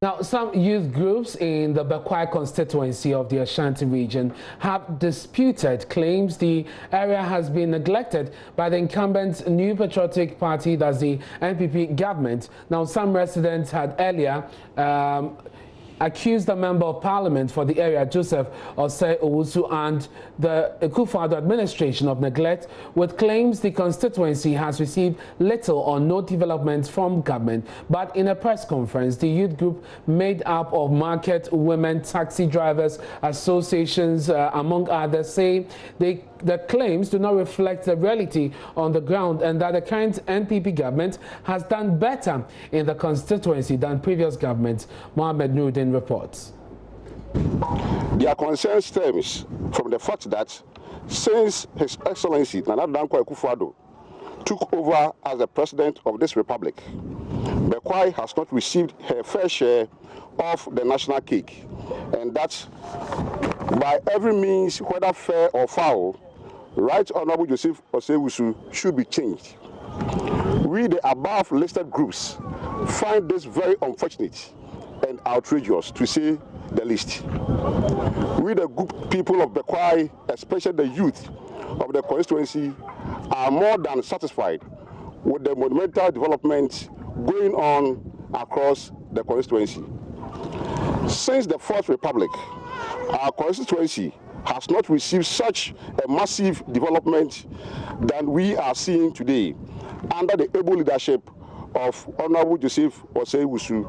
Now, some youth groups in the Bekwai constituency of the Ashanti region have disputed claims the area has been neglected by the incumbent New Patriotic Party, that's the NPP government. Now, some residents had earlier accused the Member of Parliament for the area, Joseph Osei Owusu, and the Akufo-Addo administration of neglect, with claims the constituency has received little or no development from government. But in a press conference, the youth group made up of market women, taxi drivers associations, among others, say the claims do not reflect the reality on the ground and that the current NPP government has done better in the constituency than previous governments. Mohammed Nuruddin reports. Their concern stems from the fact that since His Excellency Nana Dankwa Akufo-Addo took over as the president of this republic, Bekwai has not received her fair share of the national cake, and that by every means, whether fair or foul, Right Honorable Joseph Osei Owusu should be changed. We, the above listed groups, find this very unfortunate and outrageous, to say the least. We, the good people of Bekwai, especially the youth of the constituency, are more than satisfied with the monumental development going on across the constituency. Since the Fourth Republic, our constituency has not received such a massive development than we are seeing today under the able leadership of Honorable Joseph Osei Owusu.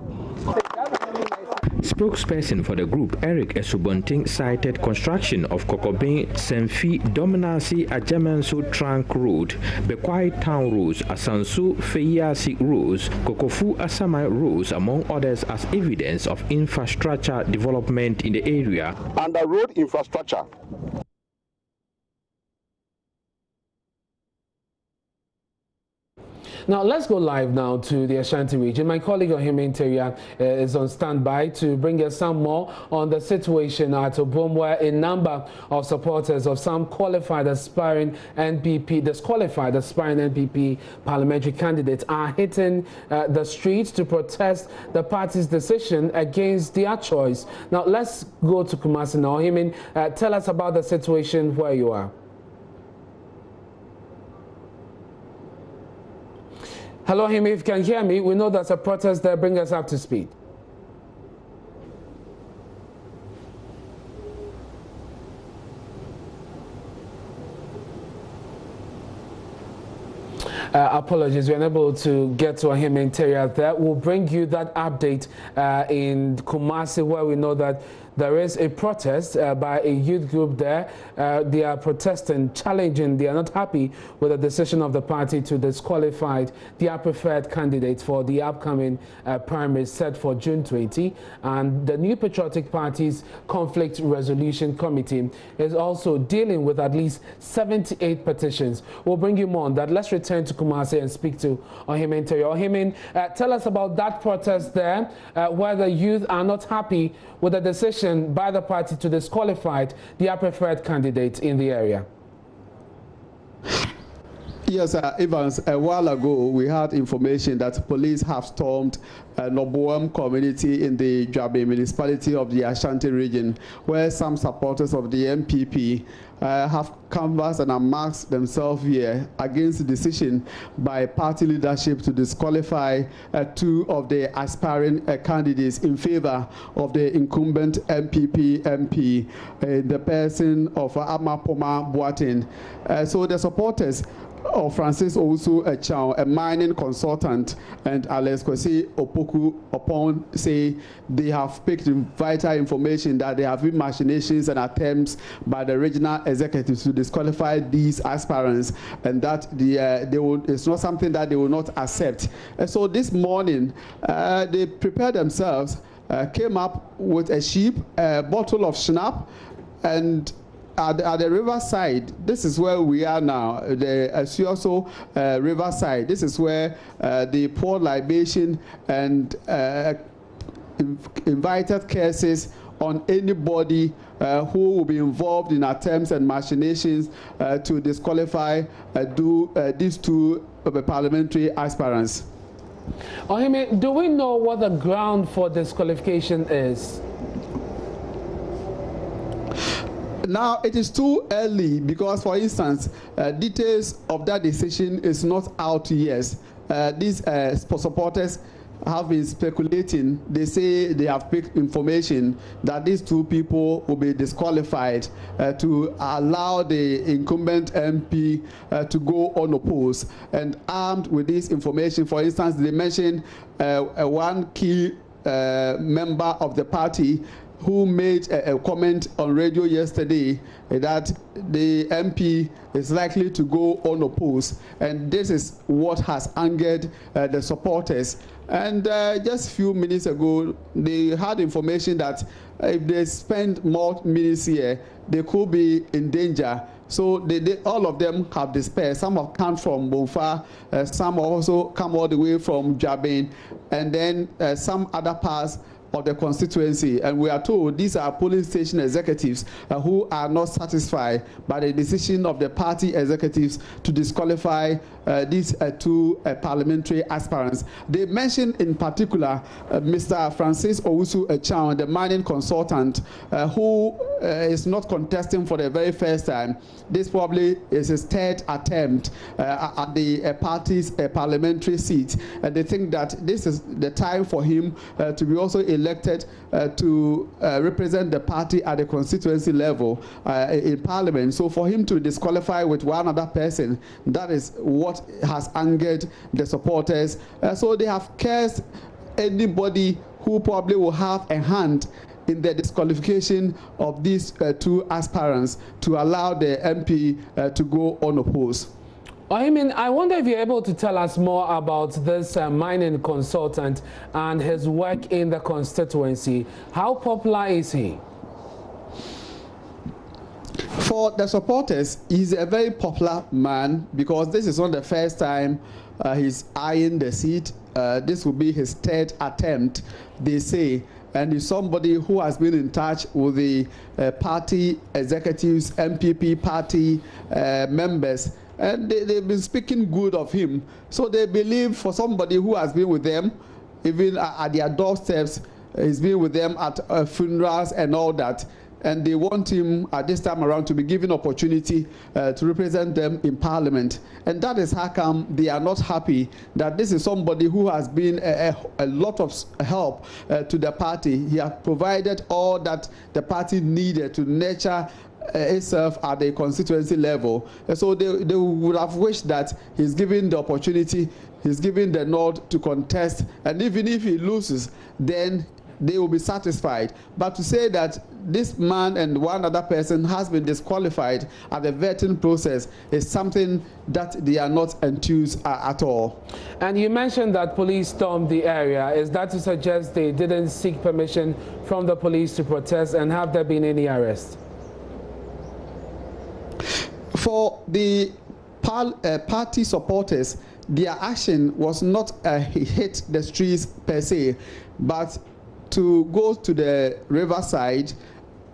Spokesperson for the group, Eric Esubonting, cited construction of Kokobin, Semfi, Dominasi, Ajamanso Trunk Road, Bekwai Town Roads, Asansu, Feyasi Roads, Kokofu Asamai Roads, among others, as evidence of infrastructure development in the area. Under road infrastructure, now, let's go live now to the Ashanti region. My colleague Ohime Interior is on standby to bring us some more on the situation at Obom, where a number of supporters of some disqualified aspiring NPP parliamentary candidates are hitting the streets to protest the party's decision against their choice. Now, let's go to Kumasi now. Ohime, tell us about the situation where you are. Hello, Him, if you can hear me, we know there's a protest there. Bring us up to speed. Apologies, we're unable to get to him interior there. We'll bring you that update in Kumasi, where we know that there is a protest by a youth group there. They are protesting, challenging. They are not happy with the decision of the party to disqualify their preferred candidate for the upcoming primaries set for June 20. And the New Patriotic Party's Conflict Resolution Committee is also dealing with at least 78 petitions. We'll bring you more on that. Let's return to Kumasi and speak to Ohime Interior. Ohime, tell us about that protest there, where the youth are not happy with the decision by the party to disqualify their preferred candidate in the area. Yes, Evans, a while ago we had information that police have stormed a Noboam community in the Dwabe municipality of the Ashanti region, where some supporters of the NPP have canvassed and unmasked themselves here against the decision by party leadership to disqualify two of the aspiring candidates in favor of the incumbent NPP MP, the person of Amapoma Boateng. So the supporters of Francis Owusu Echao, a mining consultant, and Alex Kwesi Opoku upon say they have picked vital information that there have been machinations and attempts by the regional executives to disqualify these aspirants, and that it's not something that they will not accept. And so this morning they prepared themselves, came up with a sheep, a bottle of schnapp, and at the riverside, this is where we are now, the Asuoso riverside. This is where they pour libation and invited cases on anybody who will be involved in attempts and machinations to disqualify these two parliamentary aspirants. Ohime, do we know what the ground for disqualification is? Now, it is too early because, for instance, details of that decision is not out yet. These supporters have been speculating. They say they have picked information that these two people will be disqualified to allow the incumbent MP to go unopposed. And armed with this information, for instance, they mentioned one key member of the party who made a comment on radio yesterday that the MP is likely to go unopposed, and this is what has angered the supporters. And just a few minutes ago, they had information that if they spend more minutes here, they could be in danger. So all of them have dispersed. Some have come from Bonfa, some also come all the way from Jabin, and then some other parts of the constituency. And we are told these are polling station executives who are not satisfied by the decision of the party executives to disqualify these two parliamentary aspirants. They mentioned in particular Mr. Francis Owusu Echan, the mining consultant, who is not contesting for the very first time. This probably is his third attempt at the party's parliamentary seat. And they think that this is the time for him to be also elected to represent the party at the constituency level in parliament. So for him to disqualify with one other person, that is what has angered the supporters. So they have cursed anybody who probably will have a hand in the disqualification of these two aspirants to allow the MP to go unopposed. I wonder if you're able to tell us more about this mining consultant and his work in the constituency. How popular is he? For the supporters, he's a very popular man because this is not the first time he's eyeing the seat. This will be his third attempt, they say. And he's somebody who has been in touch with the party executives, NPP party members, and they've been speaking good of him. So they believe for somebody who has been with them, even at their doorsteps, he's been with them at funerals and all that. And they want him at this time around to be given opportunity to represent them in parliament. And that is how come they are not happy that this is somebody who has been a lot of help to the party. He has provided all that the party needed to nurture itself at the constituency level. And so they would have wished that he's given the opportunity, he's given the nod to contest, and even if he loses, then they will be satisfied. But to say that this man and one other person has been disqualified at the vetting process is something that they are not enthused at all. And you mentioned that police stormed the area. Is that to suggest they didn't seek permission from the police to protest, and have there been any arrests? For the party supporters, their action was not hit the streets per se, but to go to the riverside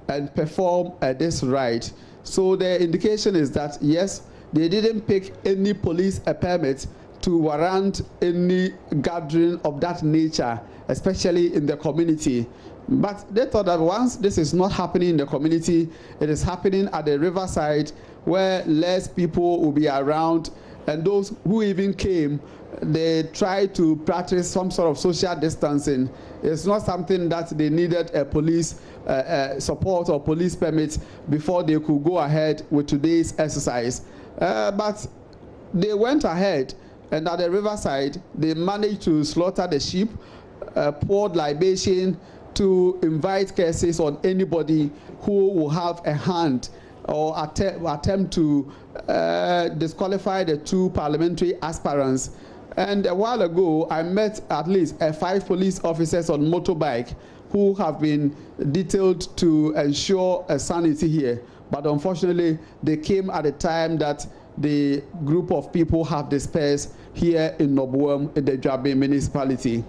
and perform this ride. So the indication is that yes, they didn't pick any police permit to warrant any gathering of that nature, especially in the community. But they thought that once this is not happening in the community, it is happening at the riverside where less people will be around, and those who even came, they tried to practice some sort of social distancing. It's not something that they needed a police support or police permit before they could go ahead with today's exercise. But they went ahead, and at the riverside, they managed to slaughter the sheep, poured libation to invite curses on anybody who will have a hand or attempt to disqualify the two parliamentary aspirants. And a while ago, I met at least 5 police officers on motorbike who have been detailed to ensure sanity here. But unfortunately, they came at a time that the group of people have dispersed here in Nobuam in the Jabin municipality.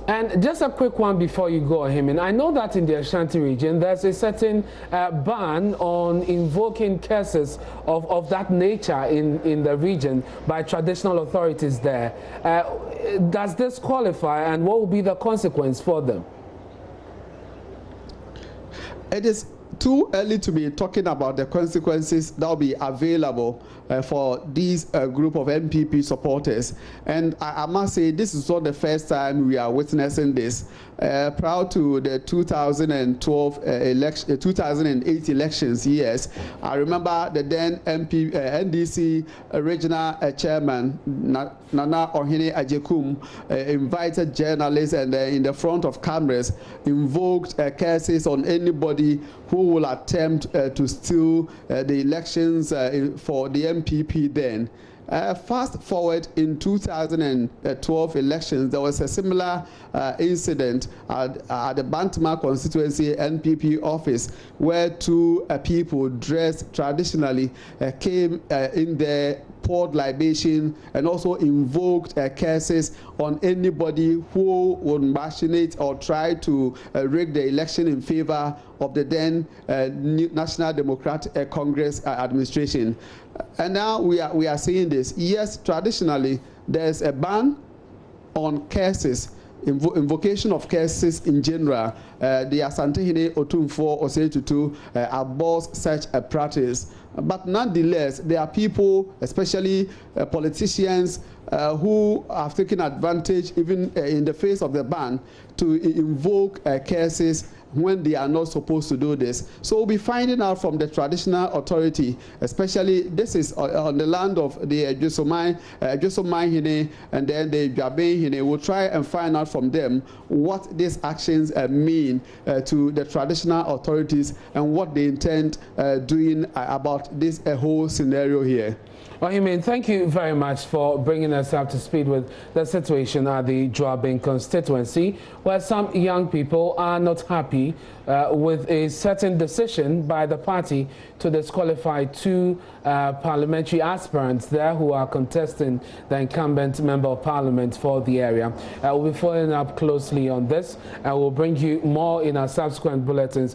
And just a quick one before you go, Himin. I know that in the Ashanti region, there's a certain ban on invoking curses of that nature in the region by traditional authorities there. Does this qualify, and what will be the consequence for them? It is too early to be talking about the consequences that will be available for these group of NPP supporters. And I must say, this is not the first time we are witnessing this. Prior to the 2008 elections, yes, I remember the then NDC regional chairman, Nana Ohene Ajekum, invited journalists and in the front of cameras invoked curses on anybody who will attempt to steal the elections for the NPP then. Fast forward in 2012 elections, there was a similar incident at the Bantama constituency NPP office where two people dressed traditionally came in there, poured libation, and also invoked curses on anybody who would machinate or try to rig the election in favor of the then National Democratic Congress administration. And now we are seeing this. Yes, traditionally, there's a ban on curses, invocation of curses in general. The Asantehene Otumfo Osetutu abhors such a practice. But nonetheless, there are people, especially politicians, who have taken advantage, even in the face of the ban, to invoke curses when they are not supposed to do this. So we'll be finding out from the traditional authority, especially this is on the land of the Josomai Hine and then the Jabe Hine. We'll try and find out from them what these actions mean to the traditional authorities and what they intend doing about this whole scenario here. Well, Himin, thank you very much for bringing us up to speed with the situation at the Joabin constituency, where some young people are not happy with a certain decision by the party to disqualify two parliamentary aspirants there who are contesting the incumbent member of parliament for the area. We'll be following up closely on this, and we'll bring you more in our subsequent bulletins.